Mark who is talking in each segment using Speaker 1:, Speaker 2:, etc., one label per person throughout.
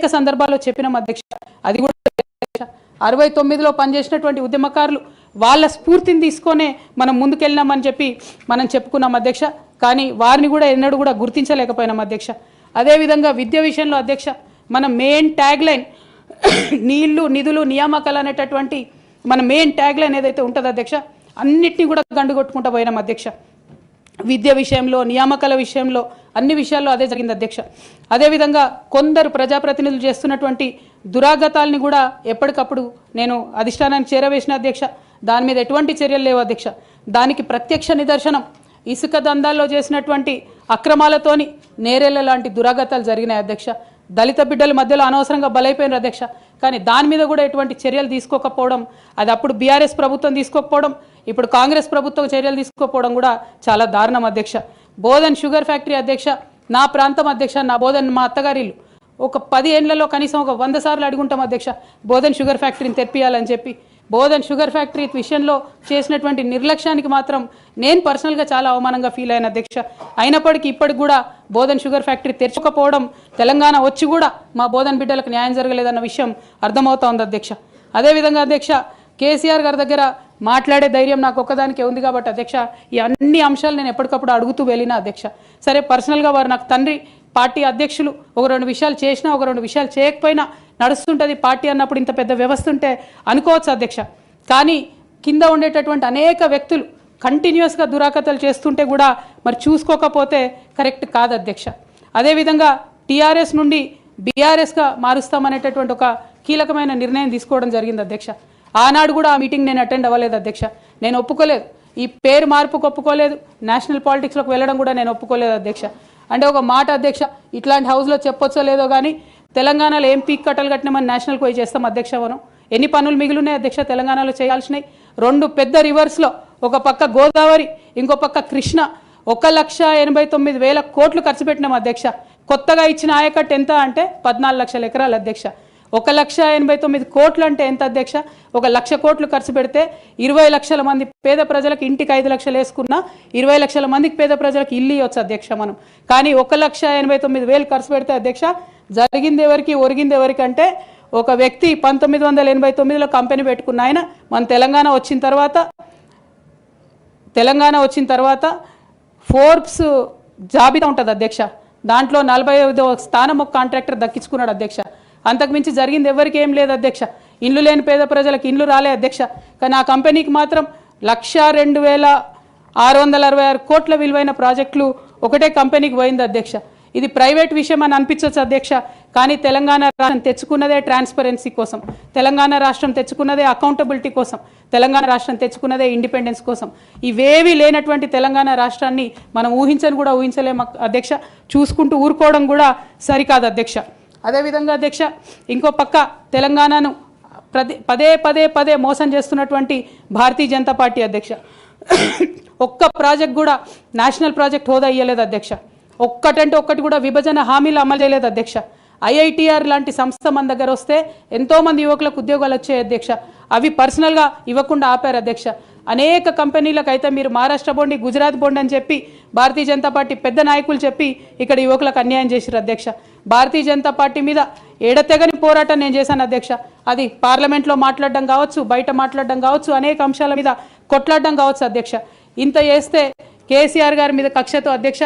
Speaker 1: అనేక సందర్భాల్లో చెప్పినాం అధ్యక్ష. అది కూడా 69లో పనిచేసినటువంటి ఉద్యమకారులు వాళ్ళ స్ఫూర్తిని తీసుకొనే మనం ముందుకెళ్ళినామని చెప్పి మనం చెప్పుకున్నాం అధ్యక్ష. కానీ వారిని కూడా ఎన్నడూ కూడా గుర్తించలేకపోయినాం అధ్యక్ష. అదేవిధంగా విద్య విషయంలో అధ్యక్ష మన మెయిన్ ట్యాగ్ లైన్ నీళ్లు నిధులు నియామకాలు అనేటటువంటి మన మెయిన్ ట్యాగ్ లైన్ ఏదైతే ఉంటుందో అధ్యక్ష అన్నిటినీ కూడా గండుగొట్టుకుంటూ పోయినాం అధ్యక్ష. విద్య విషయంలో నియామకాల విషయంలో అన్ని విషయాల్లో అదే జరిగింది అధ్యక్ష. అదేవిధంగా కొందరు ప్రజాప్రతినిధులు చేస్తున్నటువంటి దురాగతాలని కూడా ఎప్పటికప్పుడు నేను అధిష్టానానికి చేరవేసిన అధ్యక్ష. దాని మీద ఎటువంటి చర్యలు లేవు అధ్యక్ష. దానికి ప్రత్యక్ష నిదర్శనం ఇసుక దందాల్లో చేసినటువంటి అక్రమాలతోని నేరేళ్ల లాంటి దురాగతాలు జరిగినాయి అధ్యక్ష. దళిత బిడ్డల మధ్యలో అనవసరంగా బలైపోయినారు అధ్యక్ష. కానీ దాని మీద కూడా ఎటువంటి చర్యలు తీసుకోకపోవడం, అది అప్పుడు బీఆర్ఎస్ ప్రభుత్వం తీసుకోకపోవడం, ఇప్పుడు కాంగ్రెస్ ప్రభుత్వం చర్యలు తీసుకోకపోవడం కూడా చాలా దారుణం అధ్యక్ష. బోధన్ షుగర్ ఫ్యాక్టరీ అధ్యక్ష నా ప్రాంతం అధ్యక్ష, నా బోధన్ మా అత్తగారిల్లు. ఒక 10 ఏళ్లలో కనీసం ఒక 100 సార్లు అడుగుంటాం అధ్యక్ష బోధన్ షుగర్ ఫ్యాక్టరీని తెప్పియాలని చెప్పి. బోధన్ షుగర్ ఫ్యాక్టరీ విషయంలో చేసినటువంటి నిర్లక్ష్యానికి మాత్రం నేను పర్సనల్గా చాలా అవమానంగా ఫీల్ అయిన అధ్యక్ష. అయినప్పటికీ ఇప్పటికి కూడా బోధన్ షుగర్ ఫ్యాక్టరీ తెరచకపోవడం, తెలంగాణ వచ్చి కూడా మా బోధన్ బిడ్డలకు న్యాయం జరగలేదన్న విషయం అర్థమవుతా ఉంది అధ్యక్ష. అదేవిధంగా అధ్యక్ష కేసీఆర్ గారి దగ్గర మాట్లాడే ధైర్యం నాకు ఒక్కదానికే ఉంది కాబట్టి అధ్యక్ష ఈ అన్ని అంశాలు నేను ఎప్పటికప్పుడు అడుగుతూ వెళ్ళిన అధ్యక్ష. సరే పర్సనల్గా వారు నాకు తండ్రి, పార్టీ అధ్యక్షులు, ఒక 2 విషయాలు చేసినా ఒక 2 విషయాలు చేయకపోయినా నడుస్తుంటుంది పార్టీ అన్నప్పుడు, ఇంత పెద్ద వ్యవస్థ ఉంటే అనుకోవచ్చు అధ్యక్ష. కానీ కింద ఉండేటటువంటి అనేక వ్యక్తులు కంటిన్యూస్గా దురాకతలు చేస్తుంటే కూడా మరి చూసుకోకపోతే కరెక్ట్ కాదు అధ్యక్ష. అదేవిధంగా టీఆర్ఎస్ నుండి బీఆర్ఎస్గా మారుస్తామనేటటువంటి ఒక కీలకమైన నిర్ణయం తీసుకోవడం జరిగింది అధ్యక్ష. ఆనాడు కూడా ఆ మీటింగ్ నేను అటెండ్ అవ్వలేదు అధ్యక్ష. నేను ఒప్పుకోలేదు, ఈ పేరు మార్పుకు ఒప్పుకోలేదు, నేషనల్ పాలిటిక్స్లోకి వెళ్ళడం కూడా నేను ఒప్పుకోలేదు అధ్యక్ష. అంటే ఒక మాట అధ్యక్ష, ఇట్లాంటి హౌస్లో చెప్పొచ్చో లేదో కానీ తెలంగాణలో ఏం పీక్ కట్టలు కట్టినామని నేషనల్కి పోయి చేస్తాం అధ్యక్ష. మనం ఎన్ని పనులు మిగిలినాయి అధ్యక్ష తెలంగాణలో చేయాల్సినవి? 2 పెద్ద రివర్స్లో, ఒక పక్క గోదావరి, ఇంకో పక్క కృష్ణ, 1,89,000 కోట్లు ఖర్చు పెట్టినాం అధ్యక్ష. కొత్తగా ఇచ్చిన ఆయకట్టు ఎంత అంటే 14 లక్షల ఎకరాలు అధ్యక్ష. 1,89,000 కోట్లు అంటే ఎంత అధ్యక్ష? 1,00,000 కోట్లు ఖర్చు పెడితే 20 లక్షల మంది పేద ప్రజలకు ఇంటికి 5 లక్షలు వేసుకున్నా 20 లక్షల మందికి పేద ప్రజలకు ఇల్లు ఇవ్వచ్చు అధ్యక్ష మనం. కానీ 1,89,000 ఖర్చు పెడితే అధ్యక్ష జరిగింది ఎవరికి, ఒరిగింది ఎవరికి అంటే ఒక వ్యక్తి 1989లో కంపెనీ పెట్టుకున్న ఆయన మన తెలంగాణ వచ్చిన తర్వాత ఫోర్బ్స్ జాబితా ఉంటుంది అధ్యక్ష. దాంట్లో 45వ స్థానం ఒక కాంట్రాక్టర్ దక్కించుకున్నాడు అధ్యక్ష. అంతకుమించి జరిగింది ఎవరికి ఏం లేదు అధ్యక్ష. ఇండ్లు లేని పేద ప్రజలకు ఇండ్లు రాలే అధ్యక్ష. కానీ ఆ కంపెనీకి మాత్రం 1,02,666 కోట్ల విలువైన ప్రాజెక్టులు ఒకటే కంపెనీకి పోయింది అధ్యక్ష. ఇది ప్రైవేట్ విషయం అని అనిపించవచ్చు అధ్యక్ష. కానీ తెలంగాణ రాష్ట్రం తెచ్చుకున్నదే ట్రాన్స్పరెన్సీ కోసం, తెలంగాణ రాష్ట్రం తెచ్చుకున్నదే అకౌంటబిలిటీ కోసం, తెలంగాణ రాష్ట్రం తెచ్చుకున్నదే ఇండిపెండెన్స్ కోసం. ఇవేవి లేనటువంటి తెలంగాణ రాష్ట్రాన్ని మనం ఊహించని కూడా ఊహించలేము అధ్యక్ష. చూసుకుంటూ ఊరుకోవడం కూడా సరికాదు అధ్యక్ష. అదేవిధంగా అధ్యక్ష ఇంకో పక్క తెలంగాణను పదే మోసం చేస్తున్నటువంటి భారతీయ జనతా పార్టీ అధ్యక్ష ఒక్క ప్రాజెక్ట్ కూడా నేషనల్ ప్రాజెక్ట్ హోదా ఇయ్యలేదు అధ్యక్ష. ఒక్కటంటే ఒక్కటి కూడా విభజన హామీలు అమలు చేయలేదు అధ్యక్ష. IITR లాంటి సంస్థ మన దగ్గర వస్తే ఎంతోమంది యువకులకు ఉద్యోగాలు వచ్చాయి అధ్యక్ష. అవి పర్సనల్గా ఇవ్వకుండా ఆపారు అధ్యక్ష. అనేక కంపెనీలకు అయితే మీరు మహారాష్ట్ర బోండి, గుజరాత్ బోండి అని చెప్పి భారతీయ జనతా పార్టీ పెద్ద నాయకులు చెప్పి ఇక్కడ యువకులకు అన్యాయం చేశారు అధ్యక్ష. భారతీయ జనతా పార్టీ మీద ఎడతెగని పోరాటం నేను చేశాను అధ్యక్ష. అది పార్లమెంట్లో మాట్లాడడం కావచ్చు, బయట మాట్లాడడం కావచ్చు, అనేక అంశాల మీద కొట్లాడడం కావచ్చు అధ్యక్ష. ఇంత చేస్తే కేసీఆర్ గారి మీద కక్షతో అధ్యక్ష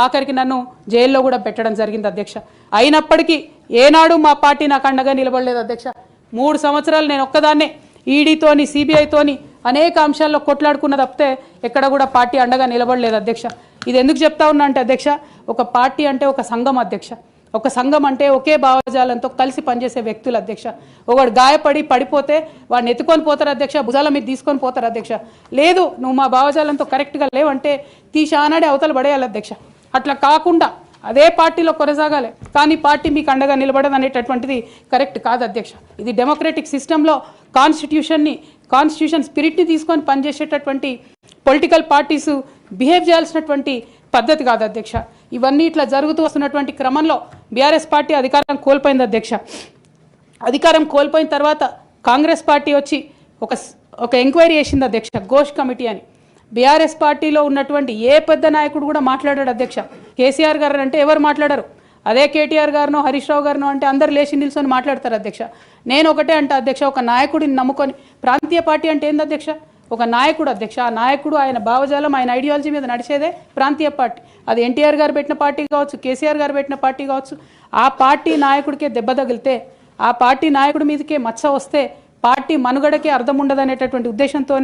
Speaker 1: ఆఖరికి నన్ను జైల్లో కూడా పెట్టడం జరిగింది అధ్యక్ష. అయినప్పటికీ ఏనాడు మా పార్టీ నాకు అండగా నిలబడలేదు అధ్యక్ష. 3 సంవత్సరాలు నేను ఒక్కదాన్నే ఈడీతోని, సిబిఐతోని అనేక అంశాల్లో కొట్లాడుకున్న తప్పితే ఎక్కడ కూడా పార్టీ అండగా నిలబడలేదు అధ్యక్ష. ఇది ఎందుకు చెప్తా ఉన్నా అంటే అధ్యక్ష, ఒక పార్టీ అంటే ఒక సంఘం అధ్యక్ష. ఒక సంఘం అంటే ఒకే భావజాలంతో కలిసి పనిచేసే వ్యక్తులు అధ్యక్ష. ఒకడు గాయపడి పడిపోతే వాడిని ఎత్తుకొని పోతారు అధ్యక్ష, భుజాల మీద తీసుకొని పోతారు అధ్యక్ష. లేదు నువ్వు మా భావజాలంతో కరెక్ట్గా లేవంటే తీసి ఆనాడే అవతల పడేయాలి అధ్యక్ష. అట్లా కాకుండా అదే పార్టీలో కొనసాగాలి, కానీ పార్టీ మీకు అండగా నిలబడదు అనేటటువంటిది కరెక్ట్ కాదు అధ్యక్ష. ఇది డెమోక్రటిక్ సిస్టంలో కాన్స్టిట్యూషన్ స్పిరిట్ని తీసుకొని పనిచేసేటటువంటి పొలిటికల్ పార్టీస్ బిహేవ్ చేయాల్సినటువంటి పద్ధతి కాదు అధ్యక్ష. ఇవన్నీ ఇట్లా జరుగుతూ వస్తున్నటువంటి క్రమంలో బీఆర్ఎస్ పార్టీ అధికారం కోల్పోయింది అధ్యక్ష. అధికారం కోల్పోయిన తర్వాత కాంగ్రెస్ పార్టీ వచ్చి ఒక ఎంక్వైరీ చేసింది అధ్యక్ష, ఘోష్ కమిటీ అని. బీఆర్ఎస్ పార్టీలో ఉన్నటువంటి ఏ పెద్ద నాయకుడు కూడా మాట్లాడాడు అధ్యక్ష. కేసీఆర్ గారు అంటే ఎవరు మాట్లాడారు? అదే కేటీఆర్ గారినో హరీష్ రావు గారినో అంటే అందరు లేచి నిల్చొని మాట్లాడతారు అధ్యక్ష. నేను ఒకటే అంటే అధ్యక్ష, ఒక నాయకుడిని నమ్ముకొని ప్రాంతీయ పార్టీ అంటే ఏంది అధ్యక్ష? ఒక నాయకుడు అధ్యక్ష, ఆ నాయకుడు ఆయన భావజాలం ఆయన ఐడియాలజీ మీద నడిచేదే ప్రాంతీయ పార్టీ. అది ఎన్టీఆర్ గారు పెట్టిన పార్టీ కావచ్చు, కేసీఆర్ గారు పెట్టిన పార్టీ కావచ్చు. ఆ పార్టీ నాయకుడికే దెబ్బ తగిలితే, ఆ పార్టీ నాయకుడి మీదకే మచ్చ వస్తే పార్టీ మనుగడకే అర్థం ఉండదనేటటువంటి ఉద్దేశంతో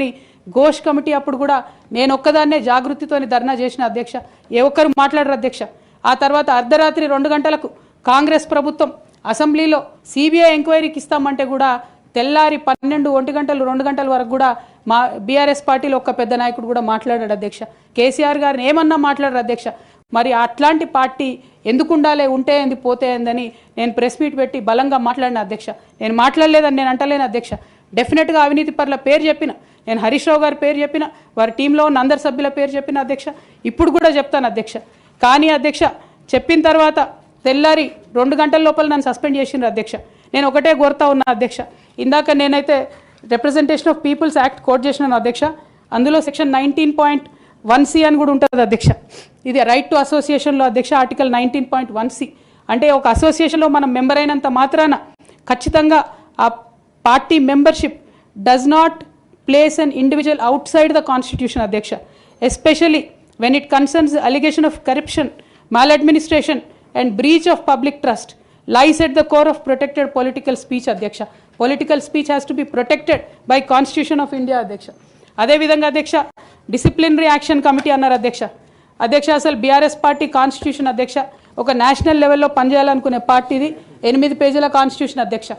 Speaker 1: ఘోష్ కమిటీ అప్పుడు కూడా నేను ఒక్కదాన్నే జాగృతితోని ధర్నా చేసిన అధ్యక్ష. ఏ ఒక్కరు మాట్లాడరు అధ్యక్ష. ఆ తర్వాత అర్ధరాత్రి 2 గంటలకు కాంగ్రెస్ ప్రభుత్వం అసెంబ్లీలో సిబిఐ ఎంక్వైరీకి ఇస్తామంటే కూడా తెల్లారి 12, 1 గంటలు 2 గంటల వరకు కూడా మా బీఆర్ఎస్ పార్టీలో ఒక్క పెద్ద నాయకుడు కూడా మాట్లాడాడు అధ్యక్ష. కేసీఆర్ గారిని ఏమన్నా మాట్లాడరు అధ్యక్ష. మరి అట్లాంటి పార్టీ ఎందుకు ఉండాలి, ఉంటే ఏంది పోతే ఏందని నేను ప్రెస్ మీట్ పెట్టి బలంగా మాట్లాడిన అధ్యక్ష. నేను మాట్లాడలేదని నేను అంటలేను అధ్యక్ష. డెఫినెట్గా అవినీతి పరుల పేరు చెప్పిన, నేను హరీష్ రావు గారి పేరు చెప్పిన, వారి టీంలో ఉన్న అందరి సభ్యుల పేరు చెప్పిన అధ్యక్ష. ఇప్పుడు కూడా చెప్తాను అధ్యక్ష. కానీ అధ్యక్ష చెప్పిన తర్వాత తెల్లారి 2 గంటల లోపల నన్ను సస్పెండ్ చేసిండ్రు అధ్యక్ష. నేను ఒకటే కోరుతా ఉన్నా అధ్యక్ష. ఇందాక నేనైతే representation of people's act quote చేసినాను అధ్యక్ష. అందులో సెక్షన్ 19.1C అని కూడా ఉంటుంది అధ్యక్ష. ఇది రైట్ టు అసోసియేషన్లో అధ్యక్ష ఆర్టికల్ 19.1C అంటే ఒక అసోసియేషన్లో మనం మెంబర్ అయినంత మాత్రాన ఖచ్చితంగా ఆ party membership does not place an individual outside the constitution అధ్యక్ష. Especially when it concerns the allegation of corruption, maladministration and breach of public trust lies at the core of protected political speech అధ్యక్ష. Political speech has to be protected by Constitution of India అధ్యక్ష. అదే విధంగా అధ్యక్ష disciplinary action committee అన్నారు అధ్యక్ష. అధ్యక్ష అసలు BRS party constitution అధ్యక్ష ఒక నేషనల్ లెవెల్లో పనిచేయాలనుకునే పార్టీది 8 పేజీల కాన్స్టిట్యూషన్ అధ్యక్ష.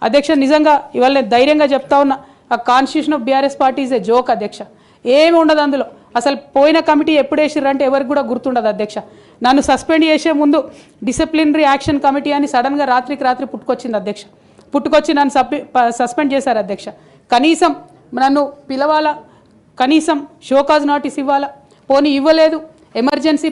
Speaker 1: అధ్యక్ష నిజంగా ఇవాళ నేను ధైర్యంగా చెప్తా ఉన్నా, ఆ constitution of BRS party is a joke అధ్యక్ష. ఏమి ఉండదు అందులో. అసలు పోయిన కమిటీ ఎప్పుడు వేసిర్రంటే ఎవరికి కూడా గుర్తుండదు అధ్యక్ష. నన్ను సస్పెండ్ చేసే ముందు డిసిప్లినరీ యాక్షన్ కమిటీ అని సడన్గా రాత్రికి రాత్రి పుట్టుకొచ్చింది అధ్యక్ష. పుట్టుకొచ్చి నన్ను సస్పెండ్ చేశారు అధ్యక్ష. కనీసం నన్ను పిలవాలా, కనీసం షోకాజ్ నోటీస్ ఇవ్వాలా, పోనీ ఇవ్వలేదు. ఎమర్జెన్సీ